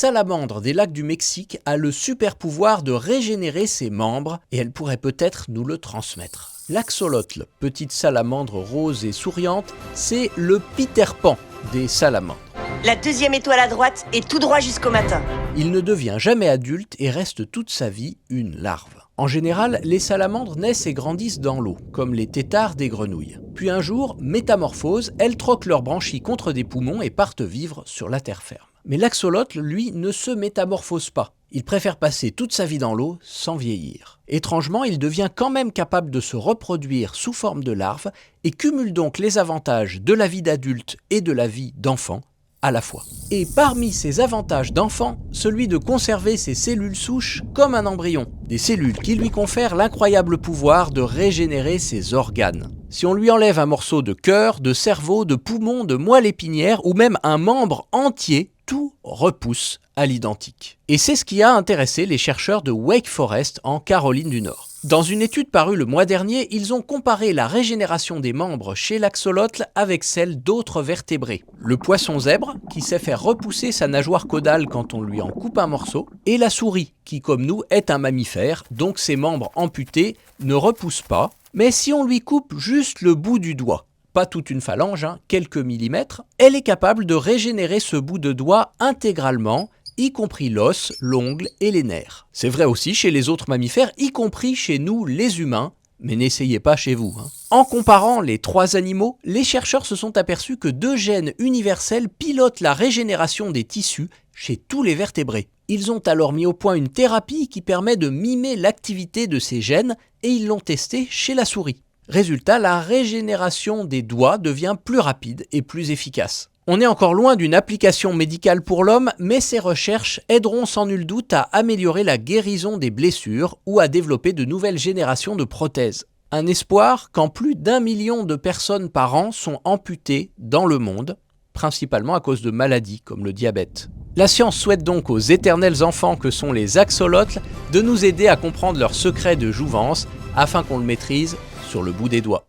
salamandre des lacs du Mexique a le super pouvoir de régénérer ses membres et elle pourrait peut-être nous le transmettre. L'axolotl, petite salamandre rose et souriante, c'est le Peter Pan des salamandres. La deuxième étoile à droite et tout droit jusqu'au matin. Il ne devient jamais adulte et reste toute sa vie une larve. En général, les salamandres naissent et grandissent dans l'eau, comme les têtards des grenouilles. Puis un jour, métamorphose, elles troquent leurs branchies contre des poumons et partent vivre sur la terre ferme. Mais l'axolotl, lui, ne se métamorphose pas. Il préfère passer toute sa vie dans l'eau sans vieillir. Étrangement, il devient quand même capable de se reproduire sous forme de larve et cumule donc les avantages de la vie d'adulte et de la vie d'enfant à la fois. Et parmi ces avantages d'enfant, celui de conserver ses cellules souches comme un embryon. Des cellules qui lui confèrent l'incroyable pouvoir de régénérer ses organes. Si on lui enlève un morceau de cœur, de cerveau, de poumon, de moelle épinière ou même un membre entier, tout repousse à l'identique. Et c'est ce qui a intéressé les chercheurs de Wake Forest en Caroline du Nord. Dans une étude parue le mois dernier, ils ont comparé la régénération des membres chez l'axolotl avec celle d'autres vertébrés. Le poisson zèbre, qui sait faire repousser sa nageoire caudale quand on lui en coupe un morceau, et la souris, qui comme nous est un mammifère, donc ses membres amputés ne repoussent pas, mais si on lui coupe juste le bout du doigt, pas toute une phalange, quelques millimètres, elle est capable de régénérer ce bout de doigt intégralement, y compris l'os, l'ongle et les nerfs. C'est vrai aussi chez les autres mammifères, y compris chez nous les humains, mais n'essayez pas chez vous. En comparant les trois animaux, les chercheurs se sont aperçus que deux gènes universels pilotent la régénération des tissus chez tous les vertébrés. Ils ont alors mis au point une thérapie qui permet de mimer l'activité de ces gènes et ils l'ont testé chez la souris. Résultat, la régénération des doigts devient plus rapide et plus efficace. On est encore loin d'une application médicale pour l'homme, mais ces recherches aideront sans nul doute à améliorer la guérison des blessures ou à développer de nouvelles générations de prothèses. Un espoir quand plus d'1 million de personnes par an sont amputées dans le monde, principalement à cause de maladies comme le diabète. La science souhaite donc aux éternels enfants que sont les axolotls de nous aider à comprendre leurs secrets de jouvence afin qu'on le maîtrise sur le bout des doigts.